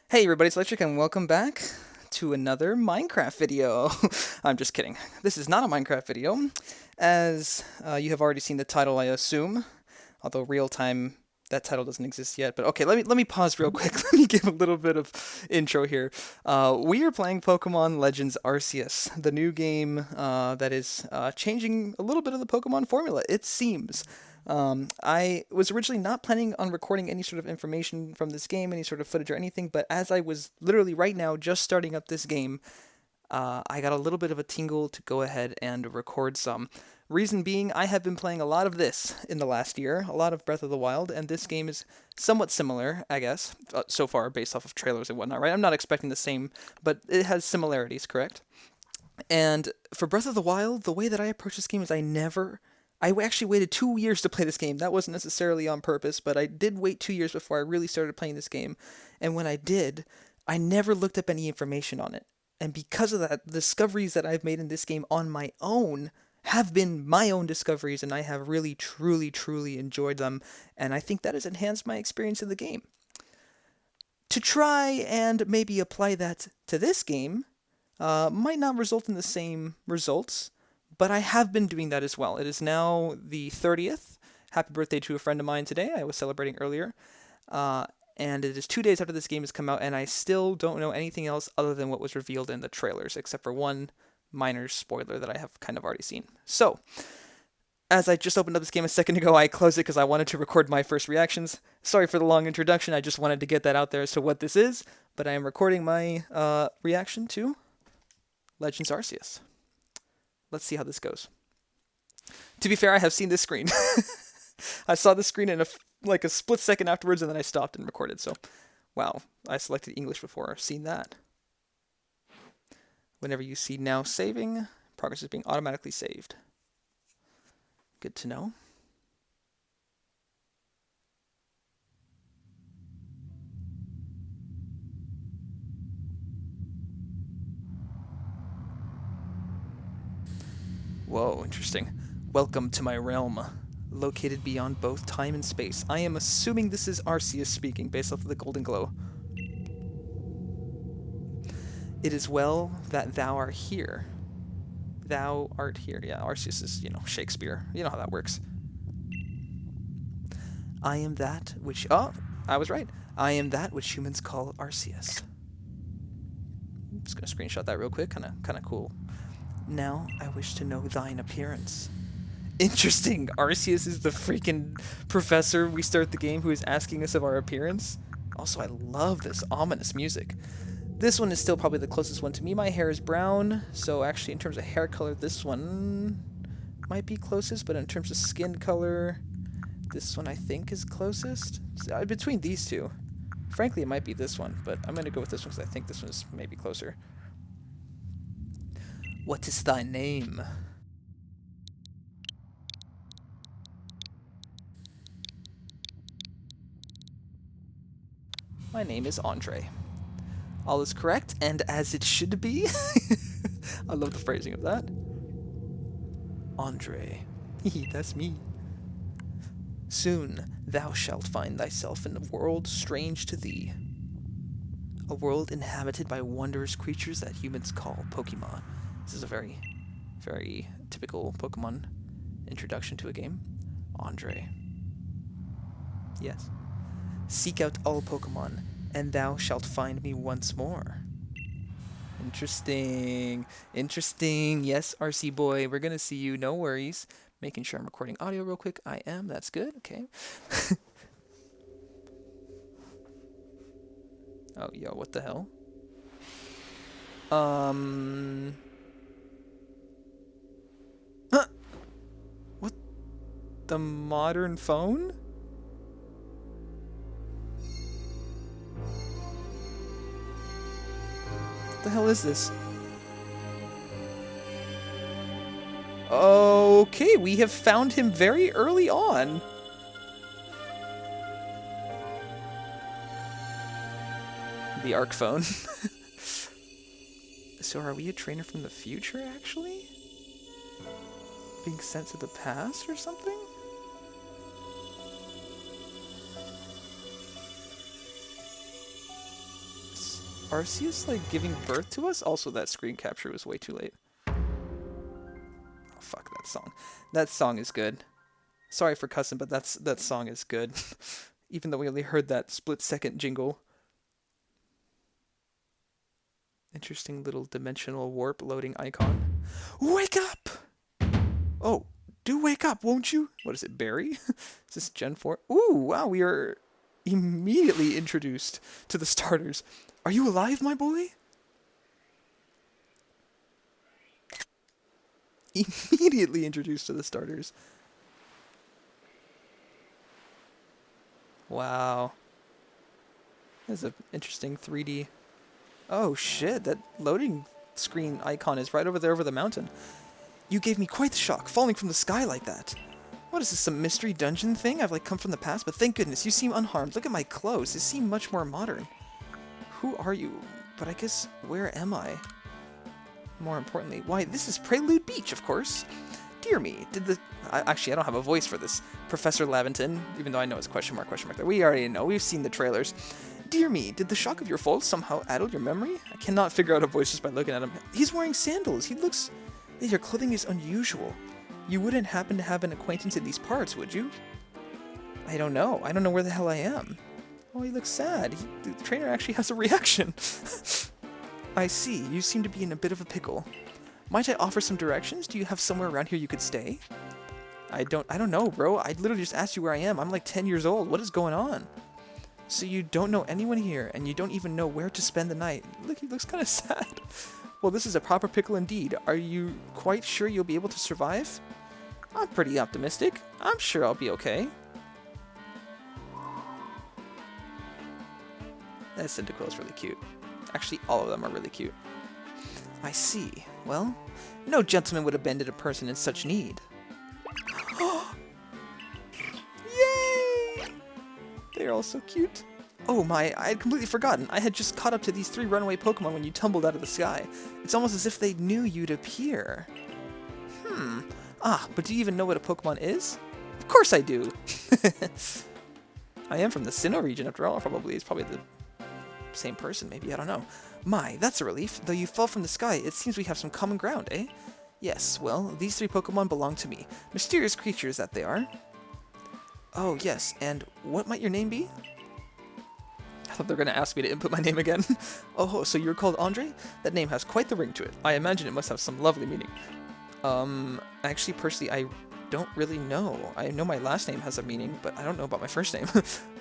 Hey everybody, it's Electrek and welcome back to another Minecraft video. I'm just kidding. This is not a Minecraft video, as you have already seen the title, I assume. Although real time, that title doesn't exist yet. But okay, let me pause real quick. Let me give a little bit of intro here. We are playing Pokemon Legends Arceus, the new game that is changing a little bit of the Pokemon formula, it seems. I was originally not planning on recording any sort of information from this game, any sort of footage or anything, but as I was literally right now just starting up this game, I got a little bit of a tingle to go ahead and record some. Reason being, I have been playing a lot of this in the last year, a lot of Breath of the Wild, and this game is somewhat similar, I guess, so far based off of trailers and whatnot, right? I'm not expecting the same, but it has similarities, correct? And for Breath of the Wild, the way that I approach this game is I actually waited 2 years to play this game. That wasn't necessarily on purpose, but I did wait 2 years before I really started playing this game. And when I did, I never looked up any information on it. And because of that, the discoveries that I've made in this game on my own have been my own discoveries, and I have really, truly, truly enjoyed them. And I think that has enhanced my experience in the game. To try and maybe apply that to this game might not result in the same results, but I have been doing that as well. It is now the 30th. Happy birthday to a friend of mine today. I was celebrating earlier. And it is 2 days after this game has come out, and I still don't know anything else other than what was revealed in the trailers, except for one minor spoiler that I have kind of already seen. So, as I just opened up this game a second ago, I closed it because I wanted to record my first reactions. Sorry for the long introduction, I just wanted to get that out there as to what this is, but I am recording my reaction to Legends Arceus. Let's see how this goes. To be fair, I have seen this screen. I saw the screen in a split second afterwards, and then I stopped and recorded. So, wow, I selected English before I've seen that. Whenever you see now saving, progress is being automatically saved. Good to know. Whoa, interesting. Welcome to my realm. Located beyond both time and space. I am assuming this is Arceus speaking based off of the golden glow. It is well that thou art here. Thou art here. Yeah, Arceus is, Shakespeare. You know how that works. I am that which... Oh, I was right. I am that which humans call Arceus. I'm just going to screenshot that real quick. Kind of cool. Now I wish to know thine appearance. Interesting. Arceus is the freaking professor we start the game who is asking us of our appearance. Also, I love this ominous music. This one is still probably the closest one to me. My hair is brown, so actually in terms of hair color, this one might be closest, but in terms of skin color, this one I think is closest. Between these two. Frankly, it might be this one, but I'm going to go with this one because I think this one is maybe closer. What is thy name? My name is Andre. All is correct, and as it should be. I love the phrasing of that. Andre. That's me. Soon thou shalt find thyself in a world strange to thee. A world inhabited by wondrous creatures that humans call Pokemon. This is a very, very typical Pokemon introduction to a game. Andre. Yes. Seek out all Pokemon, and thou shalt find me once more. Interesting. Interesting. Yes, RC boy, we're gonna see you. No worries. Making sure I'm recording audio real quick. I am. That's good. Okay. Oh, yo, what the hell? Huh? What? The modern phone? What the hell is this? Okay, we have found him very early on. The Arc phone. So are we a trainer from the future, actually? Being sent to the past or something? Arceus, like, giving birth to us? Also, that screen capture was way too late. Oh, fuck that song. That song is good. Sorry for cussing, but that song is good. Even though we only heard that split-second jingle. Interesting little dimensional warp loading icon. Wake up! Oh, do wake up, won't you? What is it, Barry? Is this Gen 4? Ooh, wow, we are immediately introduced to the starters. Are you alive, my boy? Immediately introduced to the starters. Wow. That's an interesting 3D. Oh shit, that loading screen icon is right over there over the mountain. You gave me quite the shock, falling from the sky like that. What is this, some mystery dungeon thing? I've like come from the past, but thank goodness, you seem unharmed. Look at my clothes, they seem much more modern. Who are you? But I guess, where am I? More importantly, why, this is Prelude Beach, of course. Dear me, did the... actually, I don't have a voice for this. Professor Lavinton, even though I know it's question mark there. We already know, we've seen the trailers. Dear me, did the shock of your fall somehow addle your memory? I cannot figure out a voice just by looking at him. He's wearing sandals, he looks... Your clothing is unusual. You wouldn't happen to have an acquaintance in these parts, would you? I don't know. I don't know where the hell I am. Oh, he looks sad. The trainer actually has a reaction. I see. You seem to be in a bit of a pickle. Might I offer some directions? Do you have somewhere around here you could stay? I don't know, bro. I literally just asked you where I am. I'm like 10 years old. What is going on? So you don't know anyone here, and you don't even know where to spend the night. Look, he looks kind of sad. Well, this is a proper pickle indeed. Are you quite sure you'll be able to survive? I'm pretty optimistic. I'm sure I'll be okay. That Cyndaquil's really cute. Actually, all of them are really cute. I see. Well, no gentleman would abandon a person in such need. Yay! They're all so cute. Oh my, I had completely forgotten. I had just caught up to these 3 runaway Pokemon when you tumbled out of the sky. It's almost as if they knew you'd appear. Ah, but do you even know what a Pokemon is? Of course I do! I am from the Sinnoh region after all, probably. It's probably the same person, maybe, I don't know. My, that's a relief. Though you fell from the sky, it seems we have some common ground, eh? Yes, well, these 3 Pokemon belong to me. Mysterious creatures that they are. Oh, yes, and what might your name be? I thought they were going to ask me to input my name again. Oh, so you're called Andre? That name has quite the ring to it. I imagine it must have some lovely meaning. Actually, personally, I don't really know. I know my last name has a meaning, but I don't know about my first name.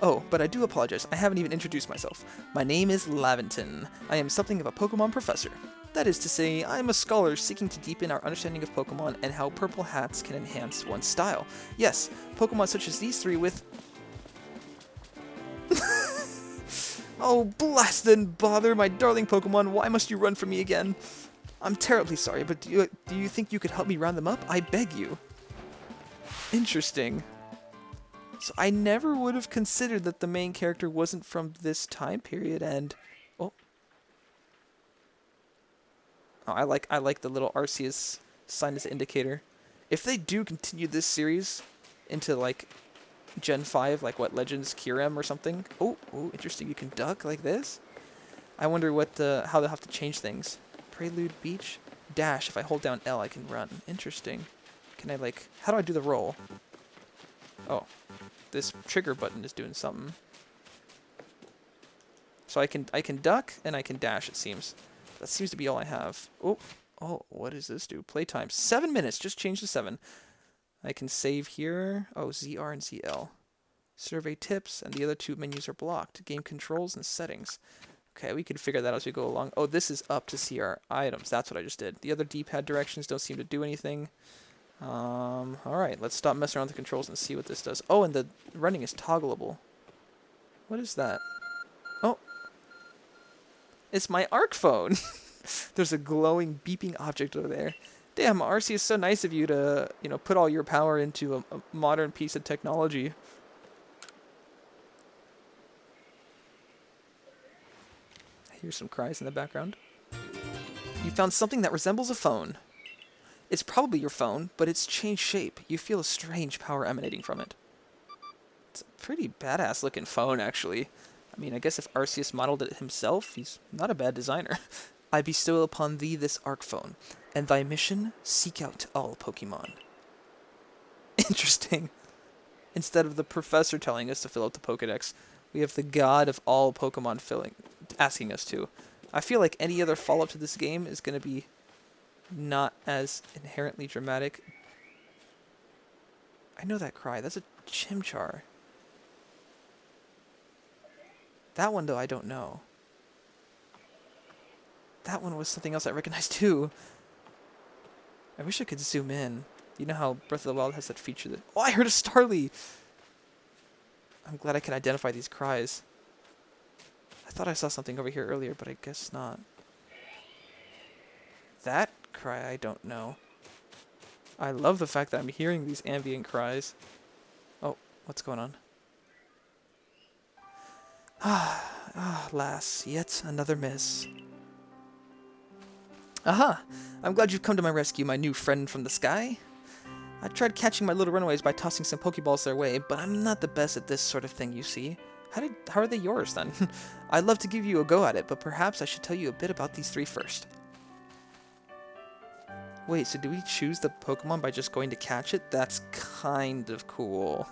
Oh, but I do apologize. I haven't even introduced myself. My name is Lavinton. I am something of a Pokemon professor. That is to say, I am a scholar seeking to deepen our understanding of Pokemon and how purple hats can enhance one's style. Yes, Pokemon such as these 3 with... Oh, blast and bother, my darling Pokemon, why must you run from me again? I'm terribly sorry, but do you think you could help me round them up? I beg you. Interesting. So I never would have considered that the main character wasn't from this time period, and... Oh. Oh, I like the little Arceus sign as an indicator. If they do continue this series into, like, Gen 5, like what, Legends Kyurem or something? Oh, interesting. You can duck like this? I wonder how they'll have to change things. Prelude Beach. Dash. If I hold down L, I can run. Interesting. Can I, like... How do I do the roll? Oh. This trigger button is doing something. So I can duck and I can dash, it seems. That seems to be all I have. Oh, what does this do? Playtime. 7 minutes. Just change to 7. I can save here. Oh, ZR and ZL. Survey tips, and the other 2 menus are blocked. Game controls and settings. Okay, we can figure that out as we go along. Oh, this is up to see our items. That's what I just did. The other D-pad directions don't seem to do anything. Alright, let's stop messing around with the controls and see what this does. Oh, and the running is toggleable. What is that? Oh. It's my Arc phone! There's a glowing, beeping object over there. Damn, Arceus is so nice of you to, put all your power into a modern piece of technology. I hear some cries in the background. You found something that resembles a phone. It's probably your phone, but it's changed shape. You feel a strange power emanating from it. It's a pretty badass looking phone, actually. I mean, I guess if Arceus modeled it himself, he's not a bad designer. I bestow upon thee this Arcphone, and thy mission, seek out all Pokemon. Interesting. Instead of the professor telling us to fill out the Pokedex, we have the god of all Pokemon asking us to. I feel like any other follow-up to this game is going to be not as inherently dramatic. I know that cry. That's a Chimchar. That one, though, I don't know. That one was something else I recognized, too. I wish I could zoom in. You know how Breath of the Wild has that feature that... Oh, I heard a Starly! I'm glad I can identify these cries. I thought I saw something over here earlier, but I guess not. That cry, I don't know. I love the fact that I'm hearing these ambient cries. Oh, what's going on? Alas, yet another miss. Aha! I'm glad you've come to my rescue, my new friend from the sky. I tried catching my little runaways by tossing some Pokeballs their way, but I'm not the best at this sort of thing, you see. How are they yours, then? I'd love to give you a go at it, but perhaps I should tell you a bit about these three first. Wait, so do we choose the Pokemon by just going to catch it? That's kind of cool.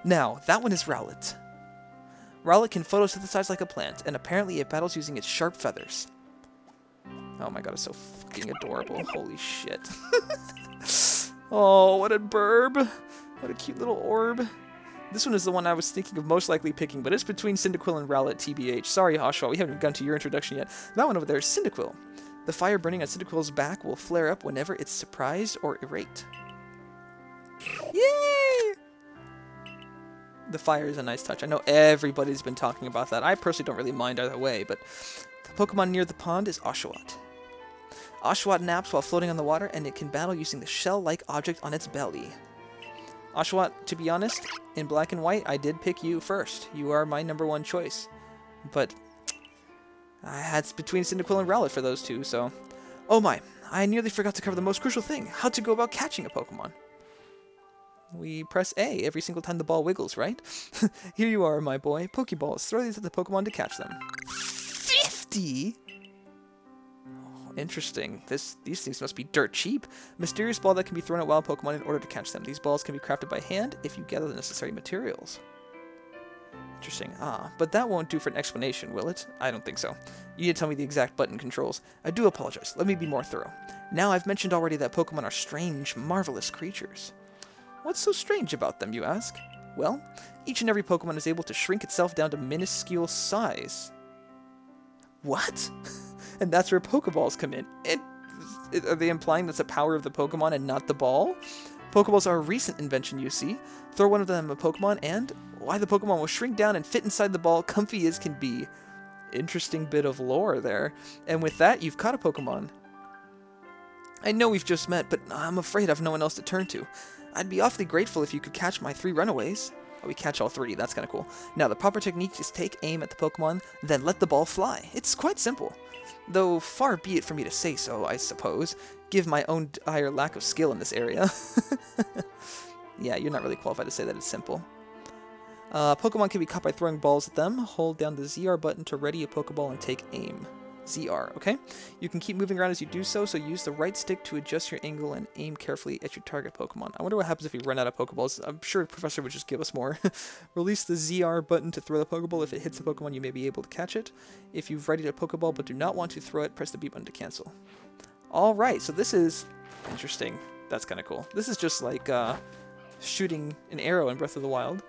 Now, that one is Rowlet. Rowlet can photosynthesize like a plant, and apparently it battles using its sharp feathers. Oh my god, it's so fucking adorable. Holy shit. Oh, what a burb. What a cute little orb. This one is the one I was thinking of most likely picking, but it's between Cyndaquil and Rowlet, TBH. Sorry, Oshawa, we haven't gotten to your introduction yet. That one over there is Cyndaquil. The fire burning on Cyndaquil's back will flare up whenever it's surprised or irate. Yay! The fire is a nice touch. I know everybody's been talking about that. I personally don't really mind either way, but the Pokemon near the pond is Oshawott. Oshawott naps while floating on the water, and it can battle using the shell-like object on its belly. Oshawott, to be honest, in black and white, I did pick you first. You are my #1 choice. But I had between Cyndaquil and Rowlet for those two, so... Oh my, I nearly forgot to cover the most crucial thing, how to go about catching a Pokemon. We press A every single time the ball wiggles, right? Here you are, my boy. Pokeballs. Throw these at the Pokemon to catch them. 50? Oh, interesting. These things must be dirt cheap. Mysterious ball that can be thrown at wild Pokemon in order to catch them. These balls can be crafted by hand if you gather the necessary materials. Interesting. But that won't do for an explanation, will it? I don't think so. You need to tell me the exact button controls. I do apologize. Let me be more thorough. Now, I've mentioned already that Pokemon are strange, marvelous creatures. What's so strange about them, you ask? Well, each and every Pokemon is able to shrink itself down to minuscule size. What? And that's where Pokeballs come in. Are they implying that's the power of the Pokemon and not the ball? Pokeballs are a recent invention, you see. Throw one of them at a Pokemon and, why, the Pokemon will shrink down and fit inside the ball, comfy as can be. Interesting bit of lore there. And with that, you've caught a Pokemon. I know we've just met, but I'm afraid I've no one else to turn to. I'd be awfully grateful if you could catch my 3 runaways. Oh, we catch all 3, that's kind of cool. Now, the proper technique is take aim at the Pokemon, then let the ball fly. It's quite simple. Though far be it for me to say so, I suppose, give my own dire lack of skill in this area. Yeah, you're not really qualified to say that it's simple. Pokemon can be caught by throwing balls at them. Hold down the ZR button to ready a Pokeball and take aim. ZR, okay? You can keep moving around as you do so, so use the right stick to adjust your angle and aim carefully at your target Pokemon. I wonder what happens if we run out of Pokeballs. I'm sure the Professor would just give us more. Release the ZR button to throw the Pokeball. If it hits the Pokemon, you may be able to catch it. If you've readied a Pokeball but do not want to throw it, press the B button to cancel. Alright, so this is interesting. That's kind of cool. This is just like shooting an arrow in Breath of the Wild.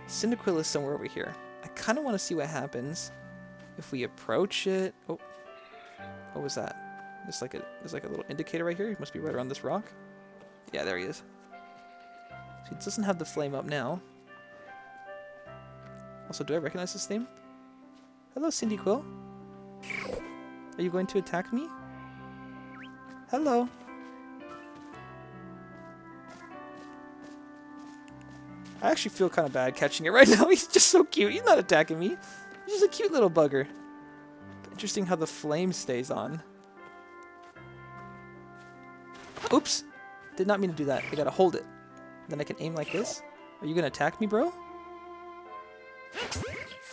Cyndaquil is somewhere over here. I kind of want to see what happens if we approach it. Oh. What was that? There's like a little indicator right here. He must be right around this rock. Yeah, there he is. So he doesn't have the flame up now. Also, do I recognize this name? Hello, Cyndaquil. Are you going to attack me? Hello. I actually feel kind of bad catching it right now. He's just so cute. He's not attacking me. He's just a cute little bugger. Interesting how the flame stays on. Oops! Did not mean to do that. I gotta hold it. Then I can aim like this. Are you gonna attack me, bro?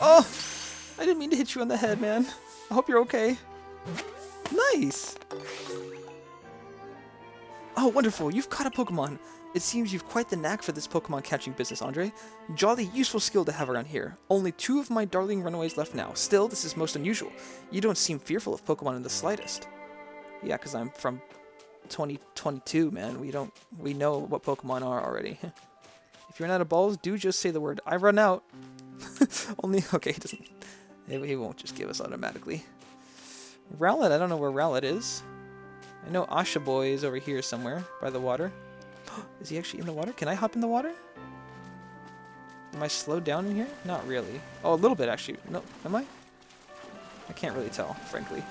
Oh! I didn't mean to hit you on the head, man. I hope you're okay. Nice! Oh, wonderful. You've caught a Pokemon. It seems you've quite the knack for this Pokemon catching business, Andre. Jolly useful skill to have around here. Only 2 of my darling runaways left now. Still, this is most unusual. You don't seem fearful of Pokemon in the slightest. Yeah, because I'm from 2022, man. We know what Pokemon are already. If you're not out of balls, do just say the word. I run out. Only, okay, he won't just give us automatically. Rowlet, I don't know where Rowlet is. I know Asha Boy is over here somewhere by the water. Is he actually in the water? Can I hop in the water? Am I slowed down in here? Not really. Oh, a little bit actually. No, am I? I can't really tell, frankly.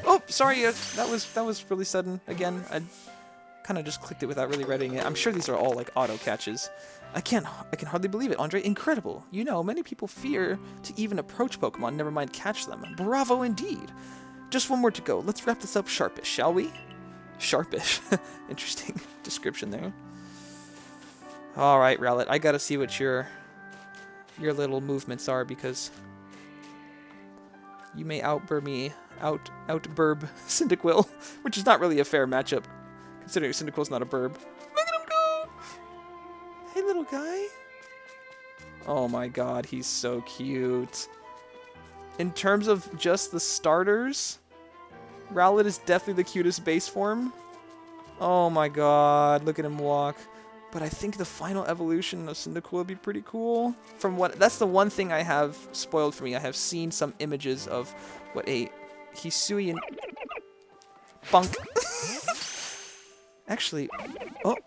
Oh, sorry. That was really sudden. Again, I kind of just clicked it without really reading it. I'm sure these are all like auto catches. I can hardly believe it, Andre. Incredible. You know, many people fear to even approach Pokemon, never mind catch them. Bravo indeed. Just one more to go. Let's wrap this up sharpish, shall we? Sharpish. Interesting description there. Alright, Rowlet, I gotta see what your little movements are, because you may outburb Cyndaquil, which is not really a fair matchup, considering Cyndaquil's not a burb. Look at him go! Hey, little guy. Oh my god, he's so cute. In terms of just the starters, Rowlet is definitely the cutest base form. Oh my god, look at him walk. But I think the final evolution of Cyndaquil would be pretty cool. That's the one thing I have spoiled for me. I have seen some images of what a Hisuian bunk. Actually, oh.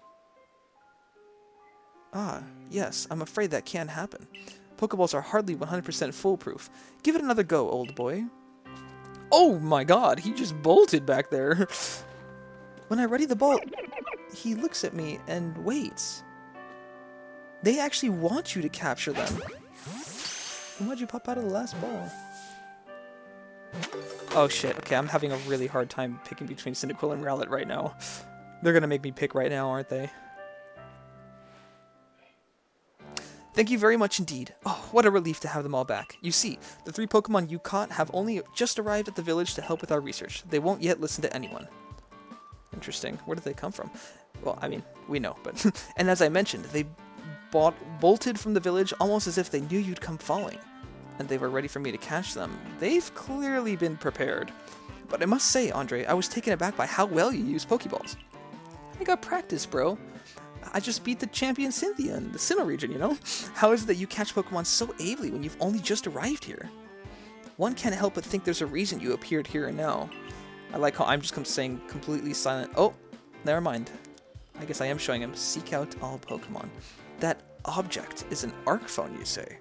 Ah, yes, I'm afraid that can happen. Pokeballs are hardly 100% foolproof. Give it another go, old boy. Oh my god, he just bolted back there. When I ready the ball, he looks at me and waits. They actually want you to capture them. And why'd you pop out of the last ball? Oh shit, okay, I'm having a really hard time picking between Cyndaquil and Rowlet right now. They're gonna make me pick right now, aren't they? Thank you very much indeed. Oh, what a relief to have them all back. You see, the 3 Pokemon you caught have only just arrived at the village to help with our research. They won't yet listen to anyone. Interesting. Where did they come from? Well, I mean, we know, but... And as I mentioned, they bolted from the village almost as if they knew you'd come falling. And they were ready for me to catch them. They've clearly been prepared. But I must say, Andre, I was taken aback by how well you use Pokeballs. I got practice, bro. I just beat the champion Cynthia in the Sinnoh region, you know? How is it that you catch Pokemon so ably when you've only just arrived here? One can't help but think there's a reason you appeared here and now. I like how I'm just staying completely silent. Oh, never mind. I guess I am showing him. Seek out all Pokemon. That object is an Arc Phone, you say?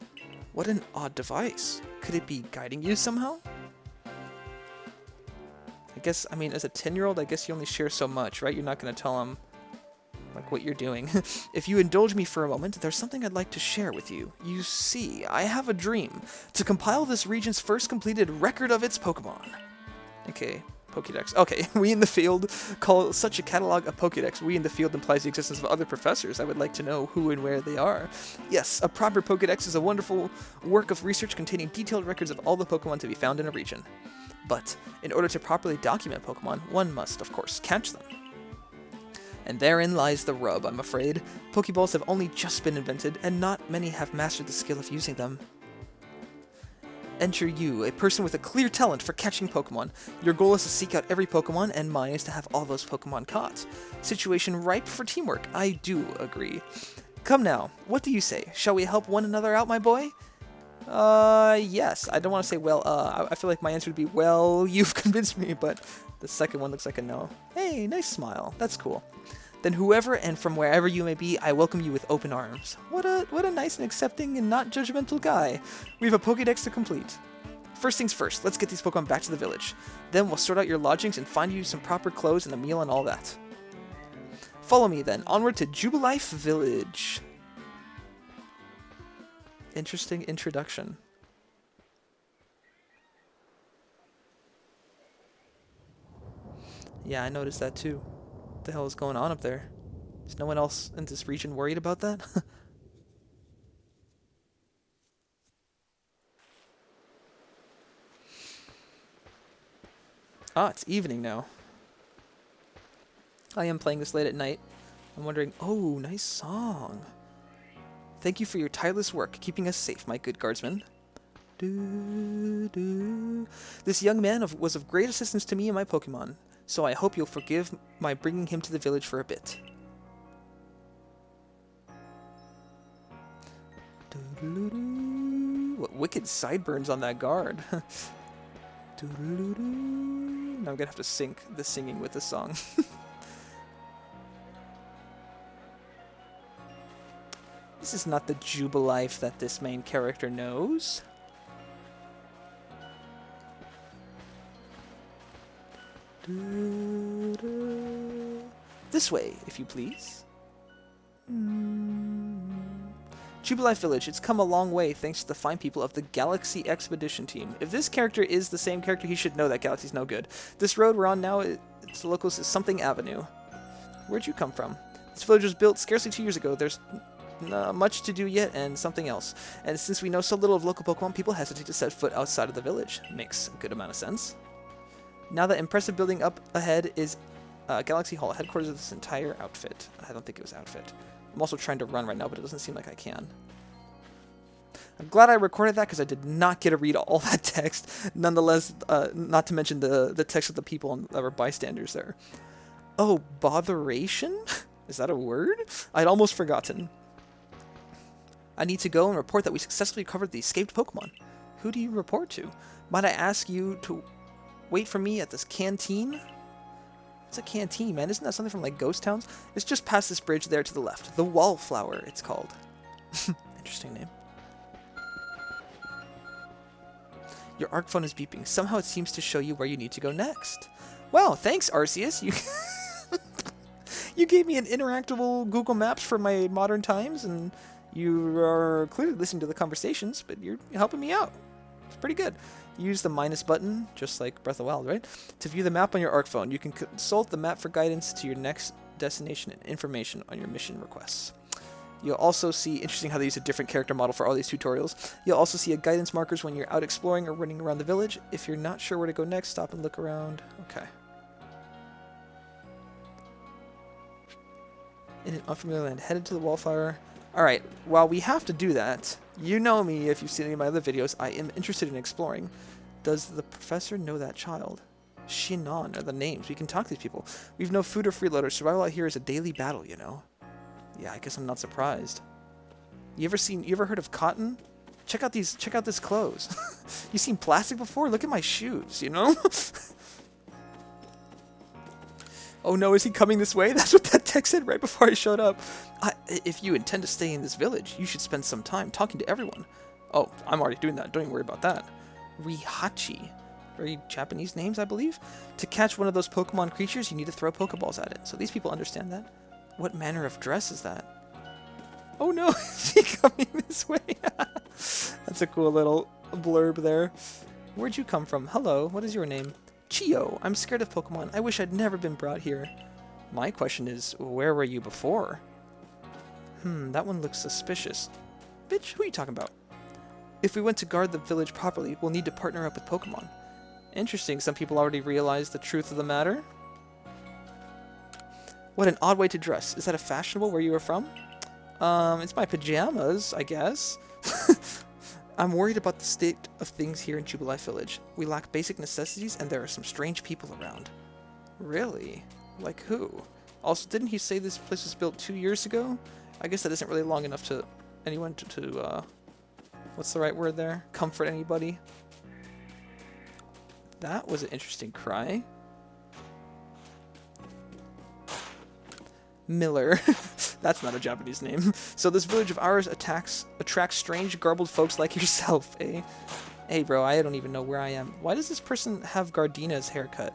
What an odd device. Could it be guiding you somehow? I guess, I mean, as a 10-year-old, I guess you only share so much, right? You're not going to tell him like what you're doing. If you indulge me for a moment, there's something I'd like to share with you. You see, I have a dream to compile this region's first completed record of its Pokemon. Okay, Pokédex. Okay, we in the field call such a catalog a Pokédex. We in the field implies the existence of other professors. I would like to know who and where they are. Yes, a proper Pokédex is a wonderful work of research containing detailed records of all the Pokemon to be found in a region. But in order to properly document Pokemon, one must, of course, catch them. And therein lies the rub, I'm afraid. Pokeballs have only just been invented, and not many have mastered the skill of using them. Enter you, a person with a clear talent for catching Pokemon. Your goal is to seek out every Pokemon, and mine is to have all those Pokemon caught. Situation ripe for teamwork, I do agree. Come now, what do you say? Shall we help one another out, my boy? Yes. I don't want to say well, I feel like my answer would be, well, you've convinced me, but the second one looks like a no. Hey, nice smile. That's cool. Then whoever and from wherever you may be, I welcome you with open arms. What a nice and accepting and not judgmental guy. We have a Pokédex to complete. First things first, let's get these Pokemon back to the village. Then we'll sort out your lodgings and find you some proper clothes and a meal and all that. Follow me then, onward to Jubilife Village. Interesting introduction. Yeah, I noticed that too. What the hell is going on up there? Is no one else in this region worried about that? Ah, it's evening now. I am playing this late at night. I'm wondering, oh, nice song. Thank you for your tireless work, keeping us safe, my good guardsman. This young man was of great assistance to me and my Pokemon, so I hope you'll forgive my bringing him to the village for a bit. What wicked sideburns on that guard. Now I'm gonna have to sync the singing with the song. This is not the Jubilife that this main character knows. This way, if you please. Jubilife Village, it's come a long way thanks to the fine people of the Galaxy Expedition team. If this character is the same character, he should know that Galaxy's no good. This road we're on now, its locals is Something Avenue. Where'd you come from? This village was built scarcely 2 years ago. There's much to do yet, and something else. And since we know so little of local Pokemon, people hesitate to set foot outside of the village. Makes a good amount of sense. Now that impressive building up ahead is Galaxy Hall, headquarters of this entire outfit. I don't think it was outfit. I'm also trying to run right now, but it doesn't seem like I can. I'm glad I recorded that because I did not get to read all that text. Nonetheless, not to mention the text of the people that were bystanders there. Oh, botheration? Is that a word? I'd almost forgotten. I need to go and report that we successfully recovered the escaped Pokemon. Who do you report to? Might I ask you to wait for me at this canteen? It's a canteen, man. Isn't that something from, like, ghost towns? It's just past this bridge there to the left. The Wallflower, it's called. Interesting name. Your ARC phone is beeping. Somehow it seems to show you where you need to go next. Wow, thanks, Arceus. You gave me an interactable Google Maps for my modern times, and you are clearly listening to the conversations, but you're helping me out. It's pretty good. Use the minus button, just like Breath of the Wild, right? To view the map on your ARC phone. You can consult the map for guidance to your next destination and information on your mission requests. You'll also see, interesting how they use a different character model for all these tutorials. You'll also see a guidance markers when you're out exploring or running around the village. If you're not sure where to go next, stop and look around. Okay. In an unfamiliar land, headed to the Wallflower. Alright, while we have to do that, you know me if you've seen any of my other videos, I am interested in exploring. Does the professor know that child? Shinon are the names. We can talk to these people. We've no food or freeloaders. Survival out here is a daily battle, you know? Yeah, I guess I'm not surprised. You ever heard of cotton? Check out this clothes. You seen plastic before? Look at my shoes, you know? Oh no, is he coming this way? That's what that text said right before I showed up. If you intend to stay in this village, you should spend some time talking to everyone. Oh, I'm already doing that. Don't even worry about that. Rihachi. Very Japanese names, I believe. To catch one of those Pokemon creatures, you need to throw Pokeballs at it. So these people understand that. What manner of dress is that? Oh no, is he coming this way? That's a cool little blurb there. Where'd you come from? Hello, what is your name? Chio, I'm scared of Pokemon. I wish I'd never been brought here. My question is, where were you before? That one looks suspicious. Bitch, who are you talking about? If we went to guard the village properly, we'll need to partner up with Pokemon. Interesting, some people already realize the truth of the matter. What an odd way to dress. Is that a fashionable where you are from? It's my pajamas, I guess. I'm worried about the state of things here in Jubilife Village. We lack basic necessities, and there are some strange people around. Really? Like who? Also, didn't he say this place was built 2 years ago? I guess that isn't really long enough to anyone to what's the right word there? Comfort anybody. That was an interesting cry. Miller. That's not a Japanese name. So this village of ours attracts strange, garbled folks like yourself, eh? Hey, bro, I don't even know where I am. Why does this person have Gardenia's haircut?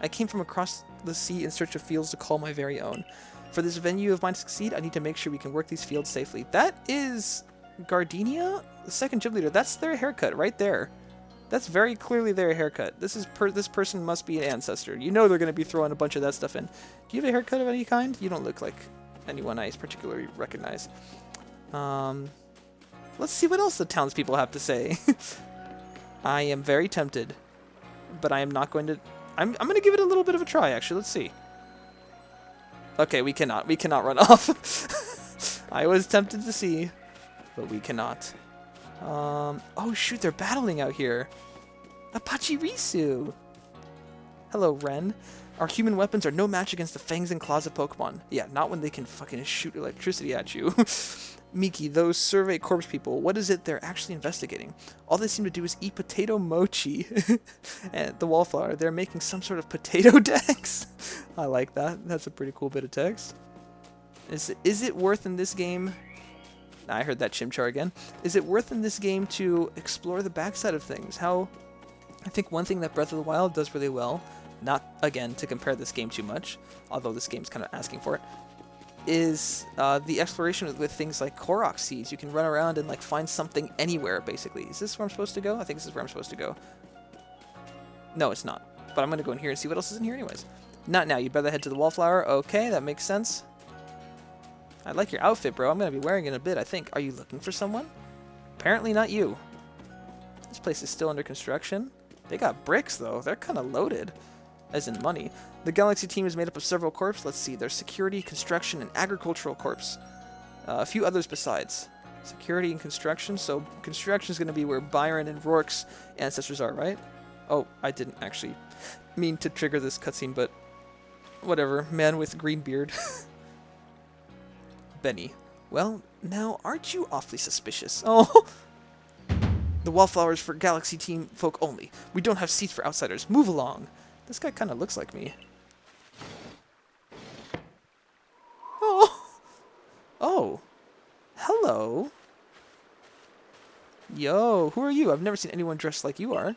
I came from across the sea in search of fields to call my very own. For this venue of mine to succeed, I need to make sure we can work these fields safely. That is Gardenia? The second gym leader. That's their haircut right there. That's very clearly their haircut. This person must be an ancestor. You know they're going to be throwing a bunch of that stuff in. Do you have a haircut of any kind? You don't look like anyone I particularly recognize. Let's see what else the townspeople have to say. I am very tempted, but I am not going to I'm gonna give it a little bit of a try, actually. Let's see. Okay, we cannot run off. I was tempted to see, but we cannot. Oh shoot, they're battling out here. Apache Risu. Hello, Ren. Our human weapons are no match against the fangs and claws of Pokemon. Yeah, not when they can fucking shoot electricity at you. Miki, those survey corpse people, what is it they're actually investigating? All they seem to do is eat potato mochi. And the wallflower, they're making some sort of potato decks. I like that. That's a pretty cool bit of text. Is it worth in this game... I heard that Chimchar again. Is it worth in this game to explore the backside of things? I think one thing that Breath of the Wild does really well, not, again, to compare this game too much, although this game's kind of asking for it, is the exploration with things like Korok seeds. You can run around and like find something anywhere, basically. Is this where I'm supposed to go? I think this is where I'm supposed to go. No, it's not. But I'm going to go in here and see what else is in here anyways. Not now. You'd better head to the wallflower. Okay, that makes sense. I like your outfit, bro. I'm going to be wearing it in a bit, I think. Are you looking for someone? Apparently not you. This place is still under construction. They got bricks, though. They're kind of loaded. As in money. The Galaxy team is made up of several corps. Let's see. There's security, construction, and agricultural corps. A few others besides. Security and construction. So construction is going to be where Byron and Rourke's ancestors are, right? Oh, I didn't actually mean to trigger this cutscene, but whatever. Man with green beard. Benny. Well, now, aren't you awfully suspicious? Oh! The wallflowers for Galaxy team folk only. We don't have seats for outsiders. Move along. This guy kind of looks like me. Oh! Oh! Hello! Yo, who are you? I've never seen anyone dressed like you are.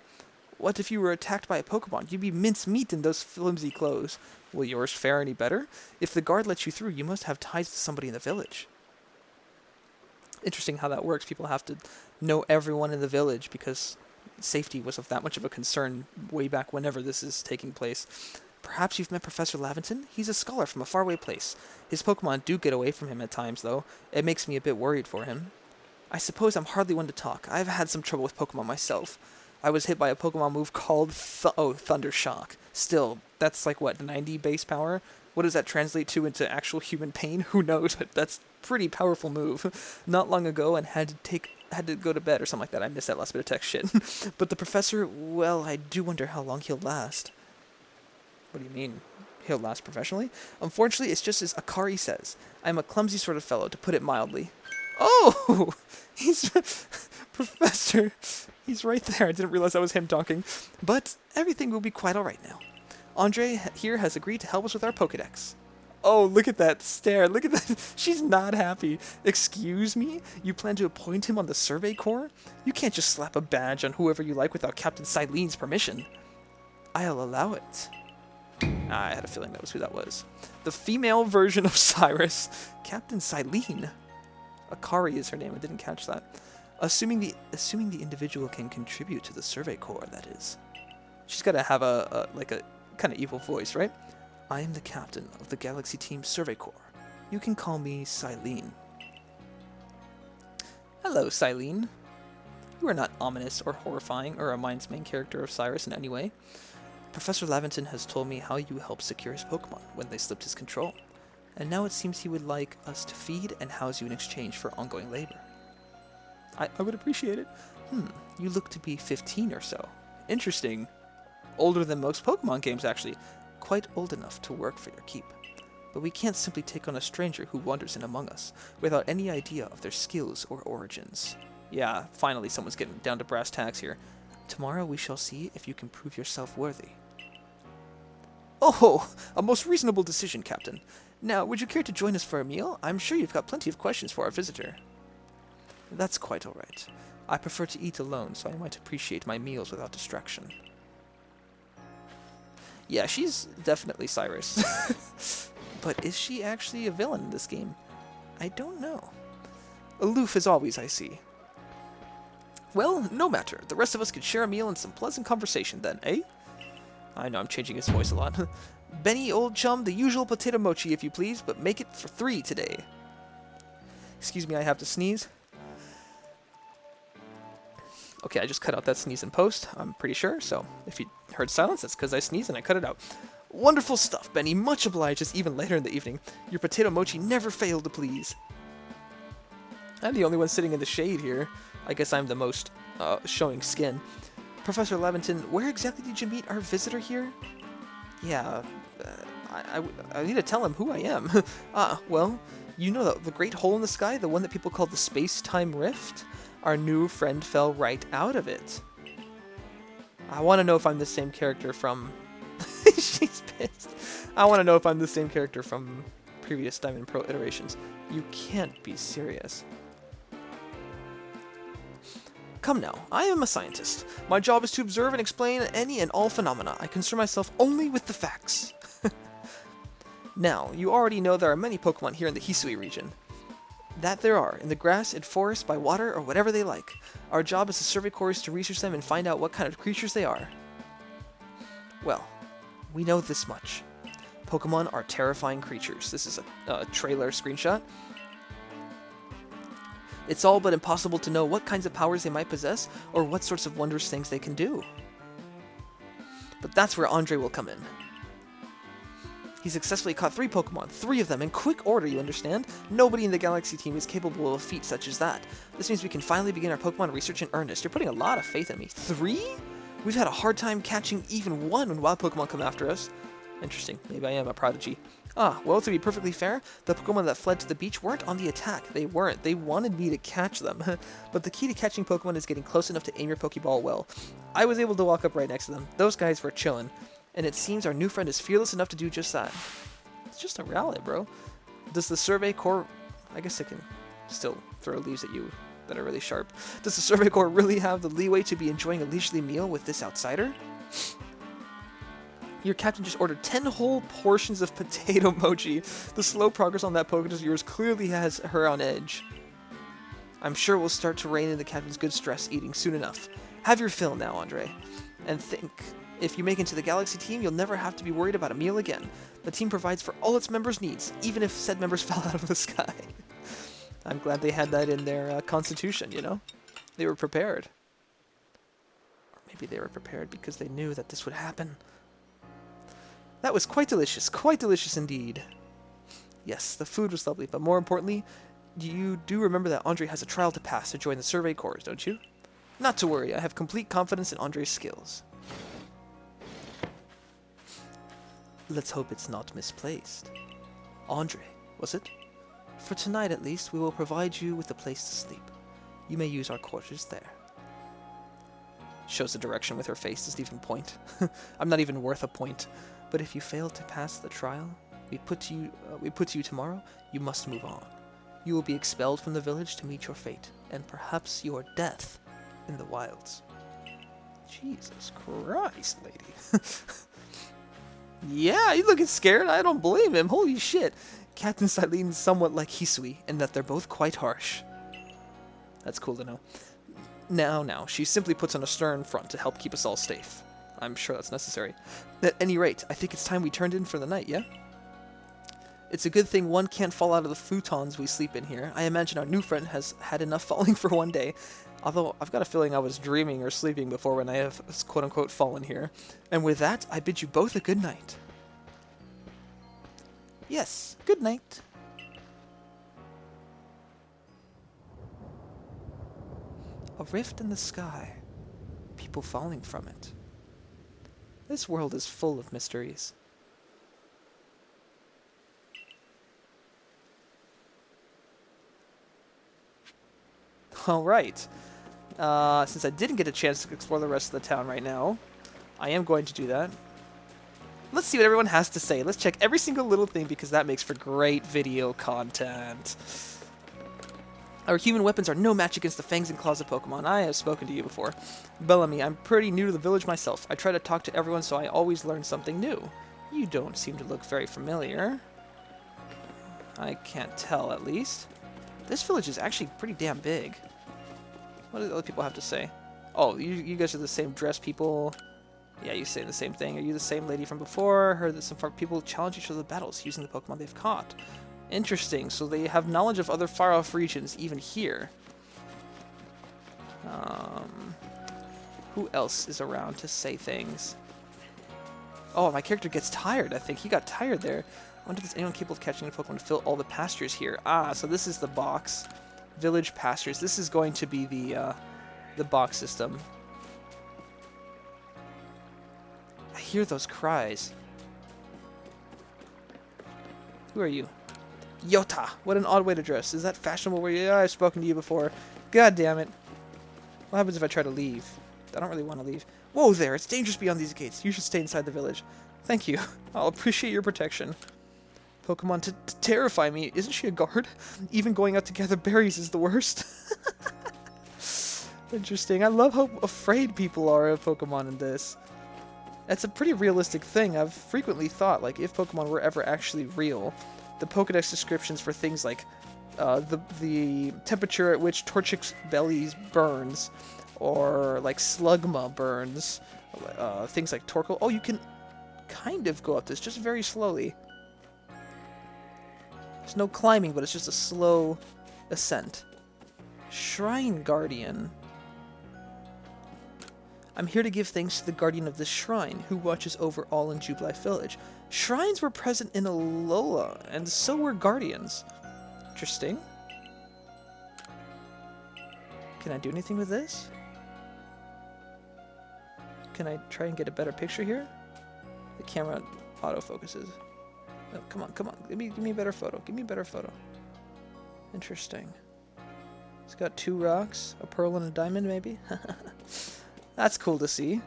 What if you were attacked by a Pokemon? You'd be mincemeat in those flimsy clothes. Will yours fare any better? If the guard lets you through, you must have ties to somebody in the village. Interesting how that works. People have to know everyone in the village because safety was of that much of a concern way back whenever this is taking place. Perhaps you've met Professor Lavinton? He's a scholar from a faraway place. His Pokemon do get away from him at times, though. It makes me a bit worried for him. I suppose I'm hardly one to talk. I've had some trouble with Pokemon myself. I was hit by a Pokemon move called Thunder Shock. Still, that's like, what, 90 base power? What does that translate to into actual human pain? Who knows, but that's pretty powerful move. Not long ago, and had to go to bed or something like that. I missed that last bit of text shit. But the professor, well, I do wonder how long he'll last. What do you mean? He'll last professionally? Unfortunately, it's just as Akari says. I'm a clumsy sort of fellow, to put it mildly. Oh! He's... Professor... He's right there. I didn't realize that was him talking. But everything will be quite alright now. Andre here has agreed to help us with our Pokedex. Oh, look at that stare. Look at that. She's not happy. Excuse me? You plan to appoint him on the Survey Corps? You can't just slap a badge on whoever you like without Captain Cyllene's permission. I'll allow it. I had a feeling that was who that was. The female version of Cyrus. Captain Cyllene. Akari is her name. I didn't catch that. Assuming the individual can contribute to the Survey Corps, that is. She's got to have a kind of evil voice, right? I am the captain of the Galaxy Team Survey Corps. You can call me Cyllene. Hello, Cyllene. You are not ominous or horrifying or reminds main character of Cyrus in any way. Professor Lavinton has told me how you helped secure his Pokemon when they slipped his control. And now it seems he would like us to feed and house you in exchange for ongoing labor. I would appreciate it. You look to be 15 or so. Interesting. Older than most Pokemon games, actually. Quite old enough to work for your keep. But we can't simply take on a stranger who wanders in among us, without any idea of their skills or origins. Yeah, finally someone's getting down to brass tacks here. Tomorrow we shall see if you can prove yourself worthy. Oh, a most reasonable decision, Captain. Now, would you care to join us for a meal? I'm sure you've got plenty of questions for our visitor. That's quite all right. I prefer to eat alone, so I might appreciate my meals without distraction. Yeah, she's definitely Cyrus. But is she actually a villain in this game? I don't know. Aloof as always, I see. Well, no matter. The rest of us could share a meal and some pleasant conversation then, eh? I know I'm changing his voice a lot. Benny, old chum, the usual potato mochi if you please, but make it for 3 today. Excuse me, I have to sneeze. Okay, I just cut out that sneeze in post, I'm pretty sure, so if you Heard silence? That's because I sneezed and I cut it out. Wonderful stuff, Benny. Much obliged. It's even later in the evening. Your potato mochi never failed to please. I'm the only one sitting in the shade here. I guess I'm the most showing skin. Professor Lavinton, where exactly did you meet our visitor here? Yeah, I need to tell him who I am. Well, you know the great hole in the sky, the one that people call the space-time rift? Our new friend fell right out of it. I want to know if I'm the same character from... She's pissed. I want to know if I'm the same character from previous Diamond Pro iterations. You can't be serious. Come now, I am a scientist. My job is to observe and explain any and all phenomena. I concern myself only with the facts. Now, you already know there are many Pokemon here in the Hisui region. That there are, in the grass, in forest, by water, or whatever they like. Our job as a survey corps is to research them and find out what kind of creatures they are. Well, we know this much. Pokemon are terrifying creatures. This is a trailer screenshot. It's all but impossible to know what kinds of powers they might possess, or what sorts of wondrous things they can do. But that's where Andre will come in. He successfully caught 3 Pokemon, 3 of them in quick order, you understand? Nobody in the Galaxy team is capable of a feat such as that. This means we can finally begin our Pokemon research in earnest. You're putting a lot of faith in me. 3? We've had a hard time catching even 1 when wild Pokemon come after us. Interesting. Maybe I am a prodigy. Well, to be perfectly fair, the Pokemon that fled to the beach weren't on the attack. They weren't. They wanted me to catch them. But the key to catching Pokemon is getting close enough to aim your Pokeball well. I was able to walk up right next to them. Those guys were chillin'. And it seems our new friend is fearless enough to do just that. It's just a rally, bro. Does the Survey Corps... I guess I can still throw leaves at you that are really sharp. Does the Survey Corps really have the leeway to be enjoying a leisurely meal with this outsider? Your captain just ordered 10 whole portions of potato mochi. The slow progress on that Pokédex of yours clearly has her on edge. I'm sure we'll start to rein in the captain's good stress eating soon enough. Have your fill now, Andre. And think, if you make it to the Galaxy team, you'll never have to be worried about a meal again. The team provides for all its members' needs, even if said members fell out of the sky. I'm glad they had that in their constitution, you know? They were prepared. Or maybe they were prepared because they knew that this would happen. That was quite delicious indeed. Yes, the food was lovely, but more importantly, you do remember that Andre has a trial to pass to join the Survey Corps, don't you? Not to worry, I have complete confidence in Andre's skills. Let's hope it's not misplaced. Andre, was it? For tonight at least, we will provide you with a place to sleep. You may use our quarters there. Shows the direction with her face, doesn't even point. I'm not even worth a point. But if you fail to pass the trial we put to you tomorrow, you must move on. You will be expelled from the village to meet your fate, and perhaps your death in the wilds. Jesus Christ, lady. Yeah, he's looking scared. I don't blame him. Holy shit. Captain Silene is somewhat like Hisui, in that they're both quite harsh. That's cool to know. Now, she simply puts on a stern front to help keep us all safe. I'm sure that's necessary. At any rate, I think it's time we turned in for the night, yeah? It's a good thing one can't fall out of the futons we sleep in here. I imagine our new friend has had enough falling for one day. Although, I've got a feeling I was dreaming or sleeping before when I have quote-unquote fallen here. And with that, I bid you both a good night. Yes, good night. A rift in the sky. People falling from it. This world is full of mysteries. Alright. Since I didn't get a chance to explore the rest of the town right now, I am going to do that. Let's see what everyone has to say. Let's check every single little thing because that makes for great video content. Our human weapons are no match against the fangs and claws of Pokemon. I have spoken to you before. Bellamy, I'm pretty new to the village myself. I try to talk to everyone so I always learn something new. You don't seem to look very familiar. I can't tell, at least. This village is actually pretty damn big. What do the other people have to say? Oh, you guys are the same dress people. Yeah, you say the same thing. Are you the same lady from before? Heard that some people challenge each other to battles using the Pokemon they've caught. Interesting, so they have knowledge of other far-off regions, even here. Who else is around to say things? Oh, my character gets tired, I think. He got tired there. I wonder if there's anyone capable of catching a Pokemon to fill all the pastures here. Ah, so this is the box. Village pastures. This is going to be the box system. I hear those cries. Who are you? Yota! What an odd way to dress. Is that fashionable where you... Yeah, I've spoken to you before. God damn it. What happens if I try to leave? I don't really want to leave. Whoa there, it's dangerous beyond these gates. You should stay inside the village. Thank you. I'll appreciate your protection. Pokemon to terrify me. Isn't she a guard? Even going out to gather berries is the worst. Interesting. I love how afraid people are of Pokemon in this. That's a pretty realistic thing. I've frequently thought, like, if Pokemon were ever actually real, the Pokedex descriptions for things like the temperature at which Torchic's belly burns, or like Slugma burns, things like Torkoal. Oh, you can kind of go up this, just very slowly. There's no climbing, but it's just a slow ascent. Shrine Guardian. I'm here to give thanks to the guardian of this shrine, who watches over all in Jubilife Village. Shrines were present in Alola, and so were guardians. Interesting. Can I do anything with this? Can I try and get a better picture here? The camera autofocuses. Oh, come on, come on. Give me a better photo. Give me a better photo. Interesting. It's got 2 rocks, a pearl and a diamond, maybe? That's cool to see.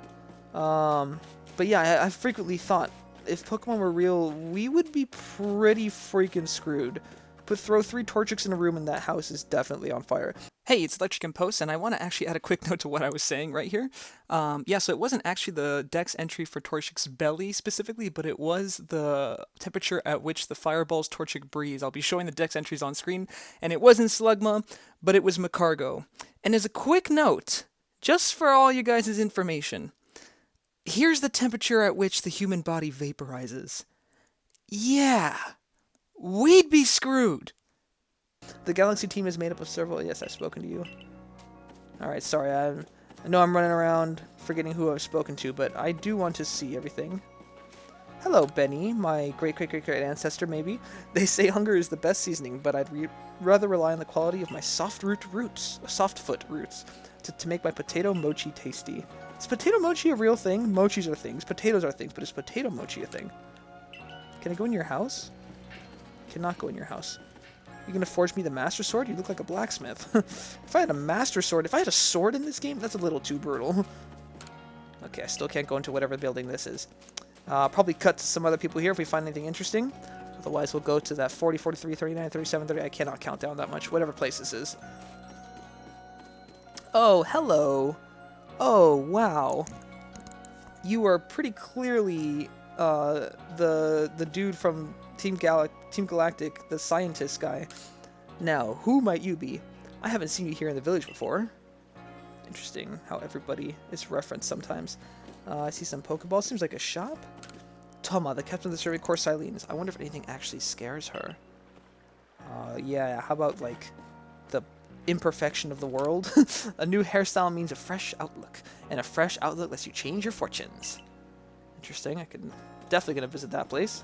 But yeah, I frequently thought, if Pokemon were real, we would be pretty freaking screwed. Throw 3 Torchics in a room and that house is definitely on fire. Hey, it's Electrek in Post, and I want to actually add a quick note to what I was saying right here. Yeah, so it wasn't actually the Dex entry for Torchic's belly specifically, but it was the temperature at which the fireballs Torchic breathes. I'll be showing the Dex entries on screen, and it wasn't Slugma, but it was Macargo. And as a quick note, just for all you guys' information, here's the temperature at which the human body vaporizes. Yeah, we'd be screwed. The Galaxy team is made up of several... Yes, I've spoken to you. Alright, sorry, I know I'm running around forgetting who I've spoken to, but I do want to see everything. Hello, Benny, my great-great-great-great ancestor, maybe. They say hunger is the best seasoning, but I'd rather rely on the quality of my soft-foot roots to make my potato mochi tasty. Is potato mochi a real thing? Mochis are things, potatoes are things, but is potato mochi a thing? Can I go in your house? Cannot go in your house. You gonna forge me the Master Sword? You look like a blacksmith. If I had a Master Sword, if I had a sword in this game, that's a little too brutal. Okay, I still can't go into whatever building this is. Probably cut to some other people here if we find anything interesting. Otherwise, we'll go to that 40, 43, 39, 37, 30. I cannot count down that much, whatever place this is. Oh, hello. Oh, wow. You are pretty clearly the dude from Team Galactic, the scientist guy. Now, who might you be? I haven't seen you here in the village before. Interesting how everybody is referenced sometimes. I see some Pokeballs. Seems like a shop. Toma, the captain of the Survey Corps Silene. I wonder if anything actually scares her. Yeah, how about, like, the imperfection of the world? A new hairstyle means a fresh outlook, and a fresh outlook lets you change your fortunes. Interesting. I could definitely gonna visit that place.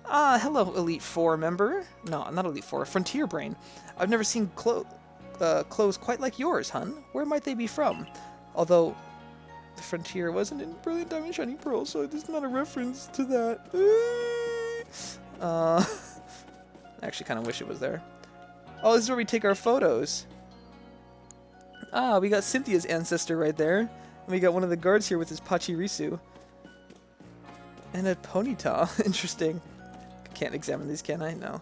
Hello, Elite Four member. No, not Elite Four. Frontier Brain. I've never seen clothes quite like yours, hun. Where might they be from? Although the Frontier wasn't in Brilliant Diamond Shining Pearl, so it's not a reference to that. I actually kind of wish it was there. Oh, this is where we take our photos. Ah, we got Cynthia's ancestor right there. And we got one of the guards here with his Pachirisu. And a Ponyta. Interesting. Can't examine these, can I? No.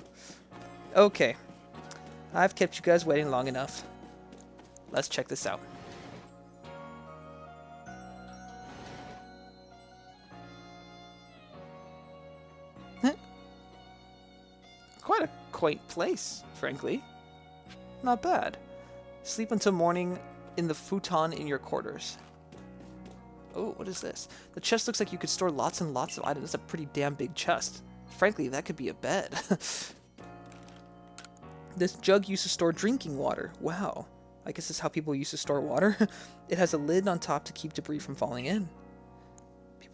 Okay. I've kept you guys waiting long enough. Let's check this out. Quite a quaint place, frankly. Not bad. Sleep until morning in the futon in your quarters. Oh, what is this? The chest looks like you could store lots and lots of items. That's a pretty damn big chest. Frankly, that could be a bed. This jug used to store drinking water. Wow. I guess this is how people used to store water. It has a lid on top to keep debris from falling in.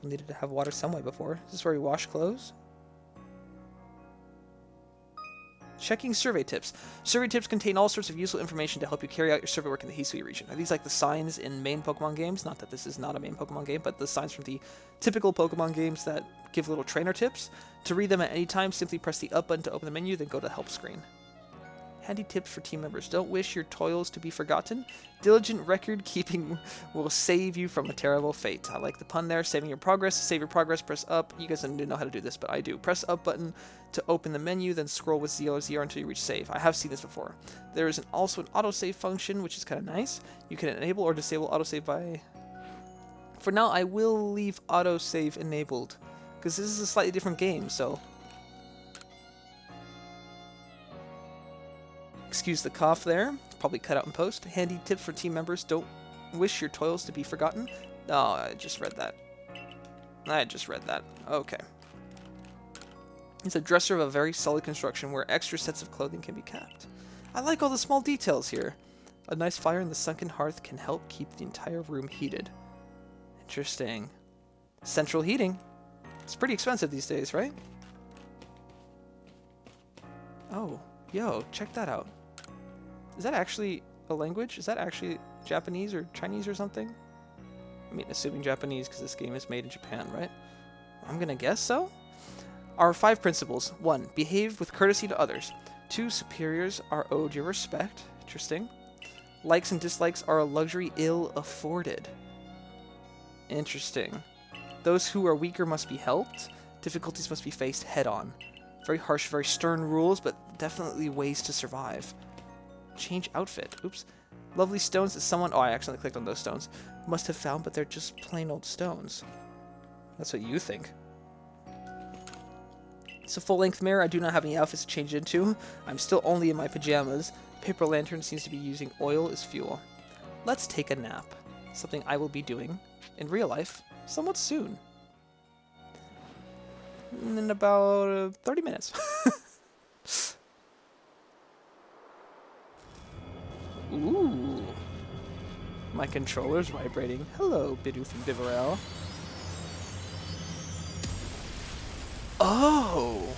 People needed to have water some way before. Is this where we wash clothes? Checking survey tips. Survey tips contain all sorts of useful information to help you carry out your survey work in the Hisui region. Are these like the signs in main Pokemon games? Not that this is not a main Pokemon game, but the signs from the typical Pokemon games that give little trainer tips. To read them at any time, simply press the up button to open the menu, then go to the help screen. Handy tips for team members. Don't wish your toils to be forgotten. Diligent record keeping will save you from a terrible fate. I like the pun there. Saving your progress. To save your progress, press up. You guys don't know how to do this, but I do. Press up button to open the menu, then scroll with Z or ZR until you reach save. I have seen this before. There is also an autosave function, which is kind of nice. You can enable or disable autosave by... For now, I will leave autosave enabled, because this is a slightly different game, so... Excuse the cough there. Probably cut out in post. Handy tips for team members. Don't wish your toils to be forgotten. Oh, I just read that. Okay. It's a dresser of a very solid construction where extra sets of clothing can be kept. I like all the small details here. A nice fire in the sunken hearth can help keep the entire room heated. Interesting. Central heating. It's pretty expensive these days, right? Oh, yo, check that out. Is that actually a language? Is that actually Japanese or Chinese or something? I mean, assuming Japanese because this game is made in Japan, right? I'm gonna guess so. Our 5 principles. 1. Behave with courtesy to others. 2. Superiors are owed your respect. Interesting. Likes and dislikes are a luxury ill afforded. Interesting. Those who are weaker must be helped. Difficulties must be faced head on. Very harsh, very stern rules, but definitely ways to survive. Change outfit. Oops. Lovely stones that someone... Oh, I accidentally clicked on those stones. Must have found, but they're just plain old stones. That's what you think. It's a full-length mirror. I do not have any outfits to change into. I'm still only in my pajamas. Paper lantern seems to be using oil as fuel. Let's take a nap. Something I will be doing in real life somewhat soon. In about 30 minutes. Ooh. My controller's vibrating. Hello, Bidoof and Bivarel. Oh!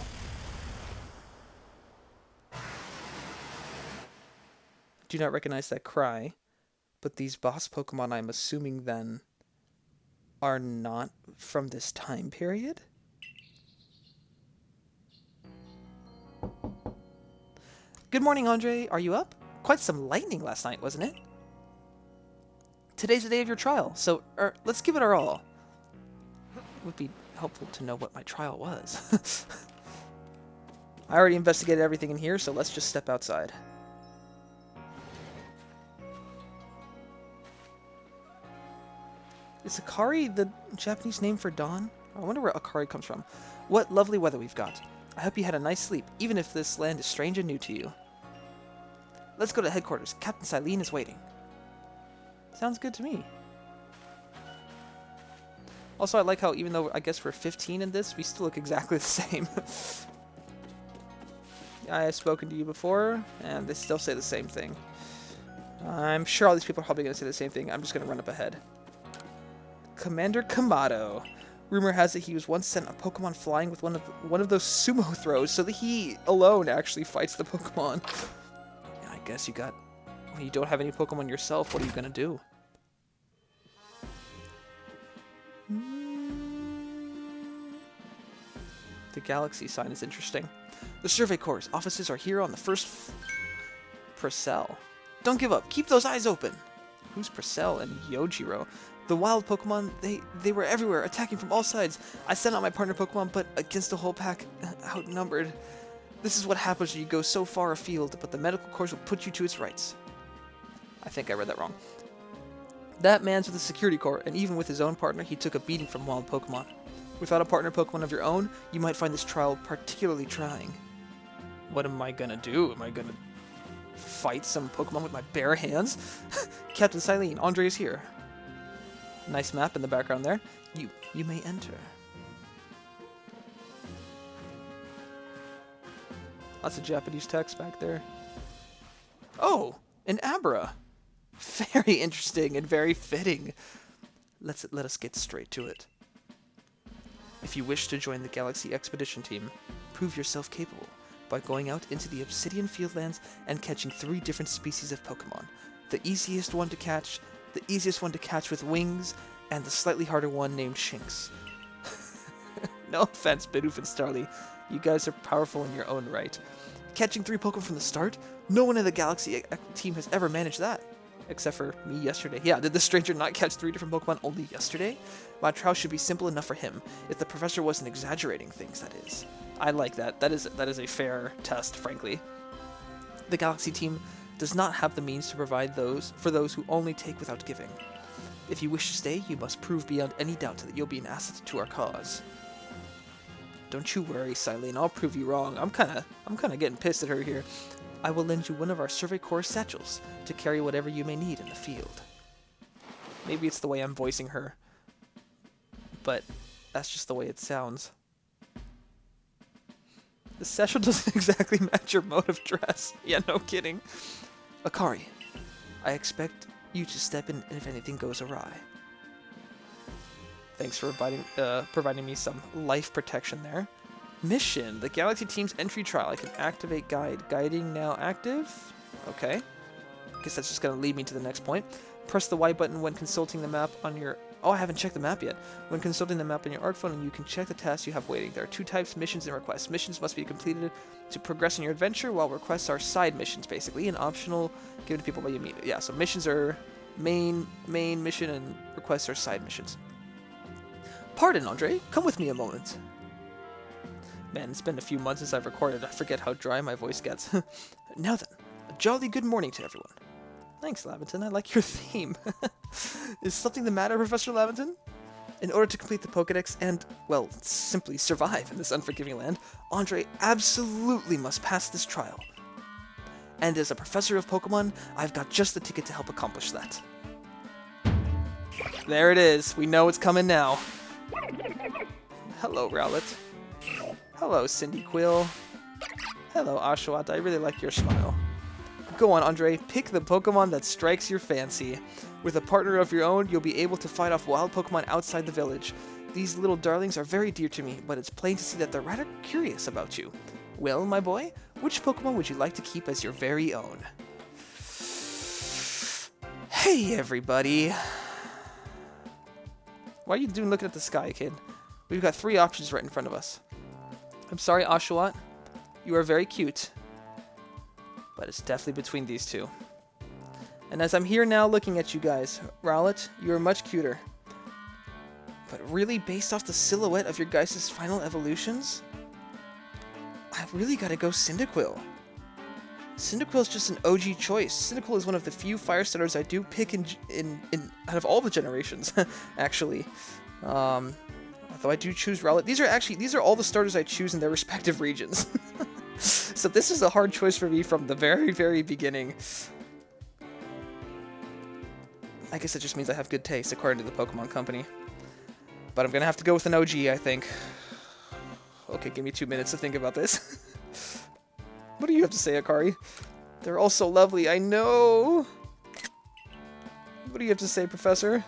Do not recognize that cry, but these boss Pokemon, I'm assuming then, are not from this time period? Good morning, Andre. Are you up? Quite some lightning last night, wasn't it? Today's the day of your trial, so let's give it our all. It would be helpful to know what my trial was. I already investigated everything in here, so let's just step outside. Is Akari the Japanese name for dawn? I wonder where Akari comes from. What lovely weather we've got. I hope you had a nice sleep, even if this land is strange and new to you. Let's go to headquarters. Captain Silene is waiting. Sounds good to me. Also, I like how even though I guess we're 15 in this, we still look exactly the same. I have spoken to you before, and they still say the same thing. I'm sure all these people are probably going to say the same thing. I'm just going to run up ahead. Commander Kamado. Rumor has it he was once sent a Pokemon flying with one of those sumo throws, so that he alone actually fights the Pokemon. Yeah, I guess you don't have any Pokemon yourself. What are you gonna do? The galaxy sign is interesting. The Survey Corps offices are here on the first Purcell. Don't give up. Keep those eyes open. Who's Purcell and Yojiro? The wild Pokemon, they were everywhere, attacking from all sides. I sent out my partner Pokemon, but against a whole pack, outnumbered. This is what happens when you go so far afield, but the medical corps will put you to its rights. I think I read that wrong. That man's with the security corps, and even with his own partner, he took a beating from wild Pokemon. Without a partner Pokemon of your own, you might find this trial particularly trying. What am I gonna do? Am I gonna fight some Pokemon with my bare hands? Captain Silene, Andre is here. Nice map in the background there. You may enter. Lots of Japanese text back there. Oh, an Abra. Very interesting and very fitting. Let us get straight to it. If you wish to join the Galaxy Expedition Team, prove yourself capable by going out into the Obsidian Fieldlands and catching 3 different species of Pokemon. The easiest one to catch with wings, and the slightly harder one named Shinx. No offense, Bidoof and Starly. You guys are powerful in your own right. Catching 3 Pokemon from the start? No one in the Galaxy team has ever managed that. Except for me yesterday. Yeah, did the stranger not catch 3 different Pokemon only yesterday? My trial should be simple enough for him, if the professor wasn't exaggerating things, that is. I like that. That is a fair test, frankly. The Galaxy team does not have the means to provide for those who only take without giving. If you wish to stay, you must prove beyond any doubt that you'll be an asset to our cause. Don't you worry, Silene, I'll prove you wrong. I'm kinda getting pissed at her here. I will lend you one of our Survey Corps satchels to carry whatever you may need in the field. Maybe it's the way I'm voicing her, but that's just the way it sounds. The satchel doesn't exactly match your mode of dress. Yeah, no kidding. Akari, I expect you to step in if anything goes awry. Thanks for providing me some life protection there. Mission. The Galaxy Team's entry trial. I can activate guide. Guiding now active. Okay. Guess that's just going to lead me to the next point. Press the Y button when consulting the map on your... Oh, I haven't checked the map yet. When consulting the map on your ARC phone, and you can check the tasks you have waiting. There are 2 types, missions and requests. Missions must be completed to progress in your adventure, while requests are side missions, basically, and optional given to people by you meet. Yeah, so missions are main mission, and requests are side missions. Pardon, Andre. Come with me a moment. Man, it's been a few months since I've recorded. I forget how dry my voice gets. Now then, a jolly good morning to everyone. Thanks, Lavinton. I like your theme. Is something the matter, Professor Lavinton? In order to complete the Pokedex and, well, simply survive in this unforgiving land, Andre absolutely must pass this trial. And as a professor of Pokemon, I've got just the ticket to help accomplish that. There it is. We know it's coming now. Hello, Rowlet. Hello, Cyndaquil. Hello, Oshawott. I really like your smile. Go on, Andre. Pick the Pokemon that strikes your fancy. With a partner of your own, you'll be able to fight off wild Pokemon outside the village. These little darlings are very dear to me, but it's plain to see that they're rather curious about you. Well, my boy, which Pokemon would you like to keep as your very own? Hey, everybody. Why are you doing looking at the sky, kid? We've got 3 options right in front of us. I'm sorry, Oshawott. You are very cute. But it's definitely between these 2. And as I'm here now looking at you guys, Rowlet, you are much cuter. But really, based off the silhouette of your guys' final evolutions, I really gotta go Cyndaquil. Cyndaquil is just an OG choice. Cyndaquil is one of the few fire starters I do pick in out of all the generations, actually. Although I do choose Rowlet. These are all the starters I choose in their respective regions. So this is a hard choice for me from the very, very beginning. I guess it just means I have good taste, according to the Pokemon Company. But I'm gonna have to go with an OG, I think. Okay, give me 2 minutes to think about this. What do you have to say, Akari? They're all so lovely, I know! What do you have to say, Professor?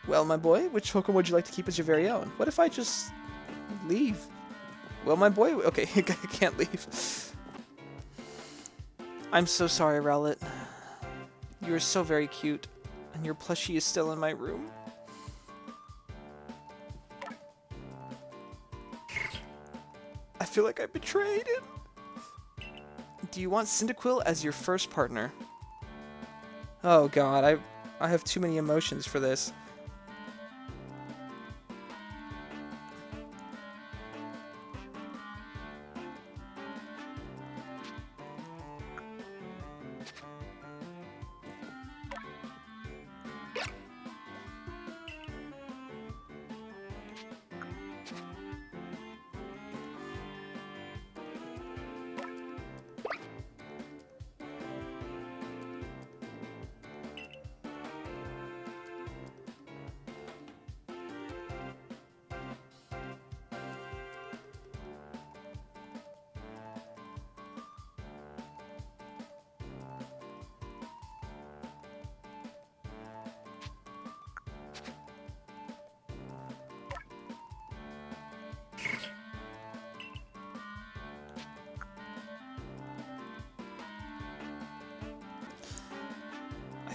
Well, my boy, which Pokemon would you like to keep as your very own? What if I just leave? Well, my boy... Okay, I can't leave. I'm so sorry, Rowlet. You are so very cute, and your plushie is still in my room. I feel like I betrayed him. Do you want Cyndaquil as your first partner? Oh god, I have too many emotions for this.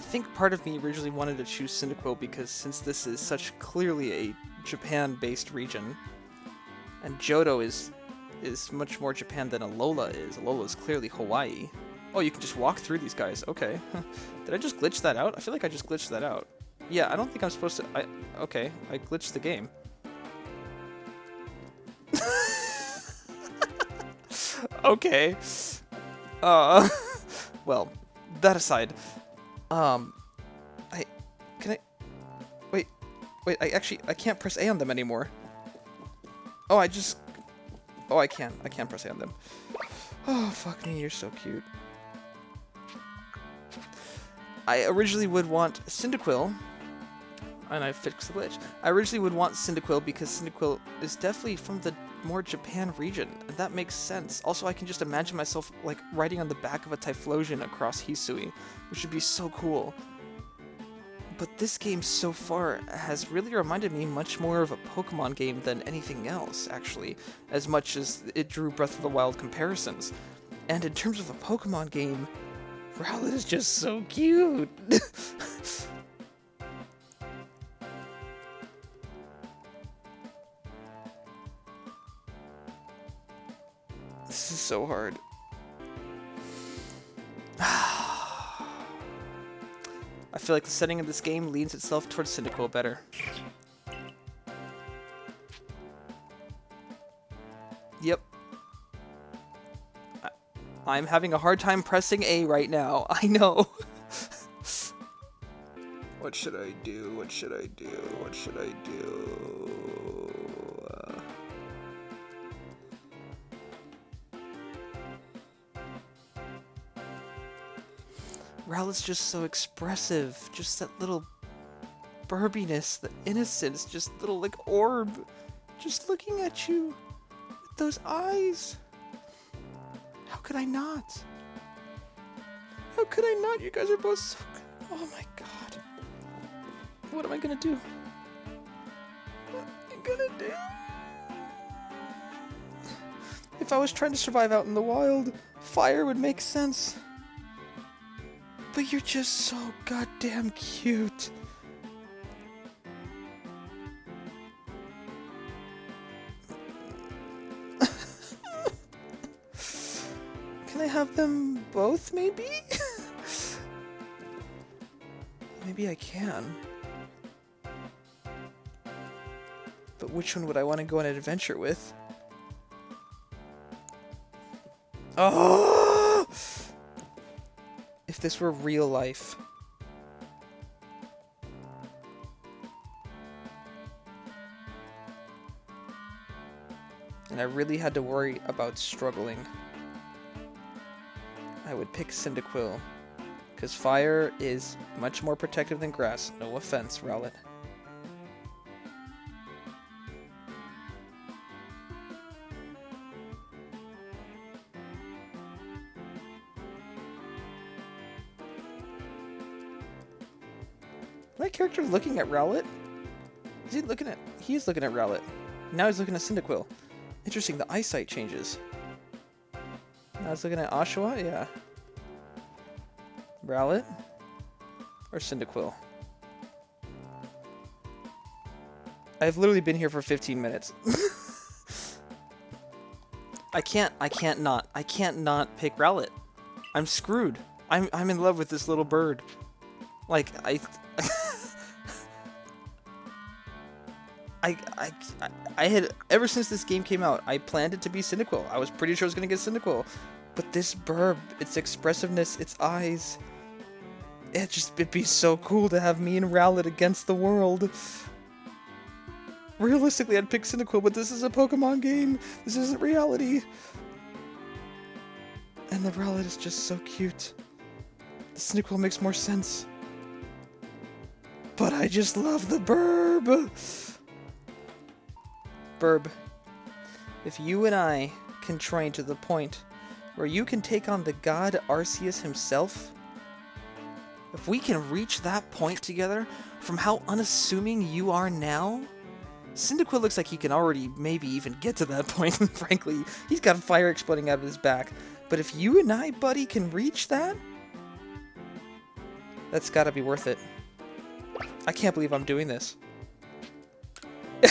think part of me originally wanted to choose Cyndaquil because since this is such clearly a Japan-based region, and Johto is much more Japan than Alola is. Alola is clearly Hawaii. Oh, you can just walk through these guys. Okay. Did I just glitch that out? I feel like I just glitched that out. Yeah, I don't think I'm supposed to... Okay, I glitched the game. Okay. Well, that aside, wait, I can't press A on them anymore. Oh, I can't press A on them. Oh, fuck me, you're so cute. I originally would want Cyndaquil, and I fixed the glitch. I originally would want Cyndaquil because Cyndaquil is definitely from the more Japan region, and that makes sense. Also, I can just imagine myself, like, riding on the back of a Typhlosion across Hisui, which would be so cool. But this game so far has really reminded me much more of a Pokemon game than anything else, actually, as much as it drew Breath of the Wild comparisons. And in terms of a Pokemon game, Rowlet is just so cute! This is so hard. I feel like the setting of this game leans itself towards Cyndaquil better. Yep. I'm having a hard time pressing A right now. I know. What should I do? What should I do? What should I do? Rowlet's just so expressive. Just that little burbiness, the innocence, just little like orb. Just looking at you with those eyes. How could I not? How could I not? You guys are both so good. Oh my god. What am I gonna do? What am I gonna do? If I was trying to survive out in the wild, fire would make sense. But you're just so goddamn cute. Can I have them both, maybe? Maybe I can. But which one would I want to go on an adventure with? Oh! If this were real life. And I really had to worry about struggling, I would pick Cyndaquil. Because fire is much more protective than grass. No offense, Rowlet. My character looking at Rowlet? Is he looking at... He's looking at Rowlet. Now he's looking at Cyndaquil. Interesting, the eyesight changes. Now he's looking at Oshawott? Yeah. Rowlet? Or Cyndaquil? I've literally been here for 15 minutes. I can't not pick Rowlet. I'm screwed. I'm in love with this little bird. Like, I had, ever since this game came out, I planned it to be Cyndaquil. I was pretty sure I was going to get Cyndaquil. But this burb, its expressiveness, its eyes, it'd be so cool to have me and Rowlet against the world. Realistically, I'd pick Cyndaquil, but this is a Pokemon game. This isn't reality. And the Rowlet is just so cute. The Cyndaquil makes more sense. But I just love the burb. Burb, if you and I can train to the point where you can take on the god Arceus himself, if we can reach that point together, from how unassuming you are now, Cyndaquil looks like he can already maybe even get to that point, frankly. He's got fire exploding out of his back. But if you and I, buddy, can reach that, That's gotta be worth it. I can't believe I'm doing this.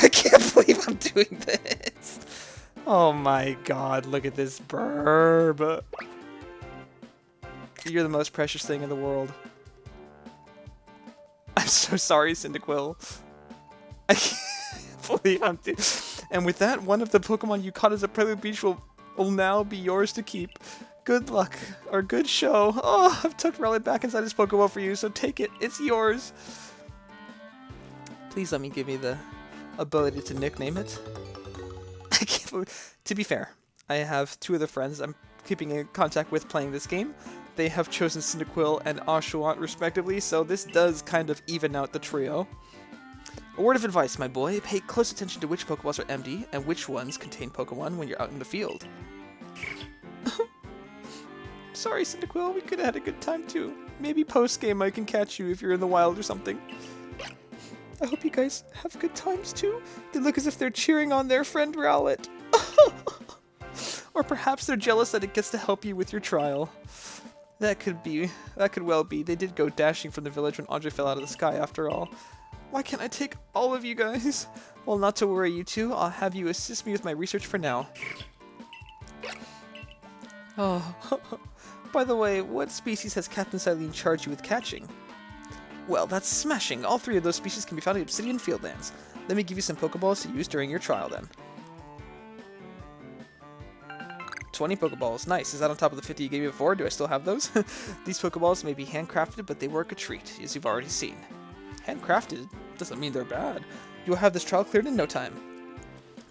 I can't believe I'm doing this. Oh my god, look at this burb. You're the most precious thing in the world. I'm so sorry, Cyndaquil. I can't believe I'm doing. And with that, one of the Pokemon you caught as a Prelude Beach will now be yours to keep. Good luck, or good show. Oh, I've tucked Rowlet back inside his Pokeball for you, so take it. It's yours. Please let me give you the ability to nickname it. I can't believe. To be fair, I have two other friends I'm keeping in contact with playing this game. They have chosen Cyndaquil and Oshawott respectively, so this does kind of even out the trio. A word of advice, my boy. Pay close attention to which Pokeballs are empty and which ones contain Pokemon when you're out in the field. Sorry, Cyndaquil, we could have had a good time too. Maybe post-game I can catch you if you're in the wild or something. I hope you guys have good times too. They look as if they're cheering on their friend Rowlet. Or perhaps they're jealous that it gets to help you with your trial. That could well be. They did go dashing from the village when Andre fell out of the sky after all. Why can't I take all of you guys? Well, not to worry, you two. I'll have you assist me with my research for now. Oh, by the way, what species has Captain Silene charged you with catching? Well, that's smashing. All three of those species can be found in Obsidian Fieldlands. Let me give you some Pokeballs to use during your trial then. 20 Pokeballs. Nice. Is that on top of the 50 you gave me before? Do I still have those? These Pokeballs may be handcrafted, but they work a treat, as you've already seen. Handcrafted doesn't mean they're bad. You'll have this trial cleared in no time.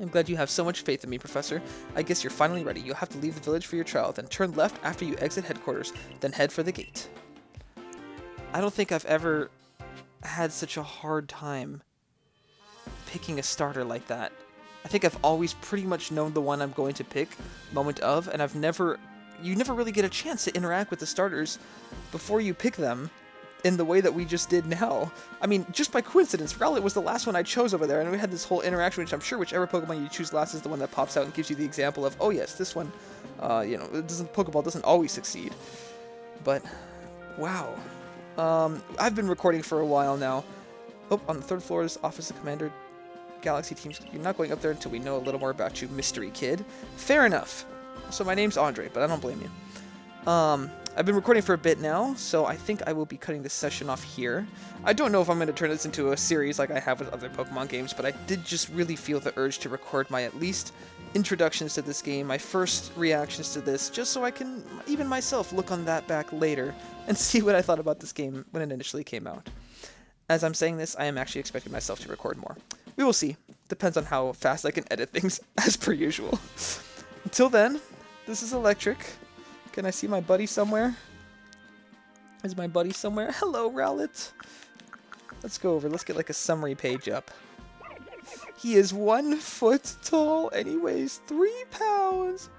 I'm glad you have so much faith in me, Professor. I guess you're finally ready. You'll have to leave the village for your trial, then turn left after you exit headquarters, then head for the gate. I don't think I've ever had such a hard time picking a starter like that. I think I've always pretty much known the one I'm going to pick, moment of, and you never really get a chance to interact with the starters before you pick them in the way that we just did now. I mean, just by coincidence, Rowlet was the last one I chose over there, and we had this whole interaction, which I'm sure whichever Pokemon you choose last is the one that pops out and gives you the example of, oh yes, this one, you know, Pokeball doesn't always succeed. But, wow. I've been recording for a while now. Oh, on the 3rd floor is Office of Commander Galaxy Teams. You're not going up there until we know a little more about you, mystery kid. Fair enough. So my name's Andre, but I don't blame you. I've been recording for a bit now, so I think I will be cutting this session off here. I don't know if I'm going to turn this into a series like I have with other Pokemon games, but I did just really feel the urge to record my at least introductions to this game, my first reactions to this, just so I can, even myself, look on that back later and see what I thought about this game when it initially came out. As I'm saying this, I am actually expecting myself to record more. We will see. Depends on how fast I can edit things, as per usual. Until then, this is Electrek. Can I see my buddy somewhere? Is my buddy somewhere? Hello, Rowlet. Let's go over. Let's get like a summary page up. He is 1 foot tall and he weighs 3 pounds.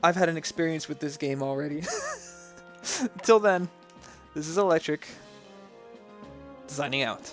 I've had an experience with this game already. Until then, this is Electrek, signing out.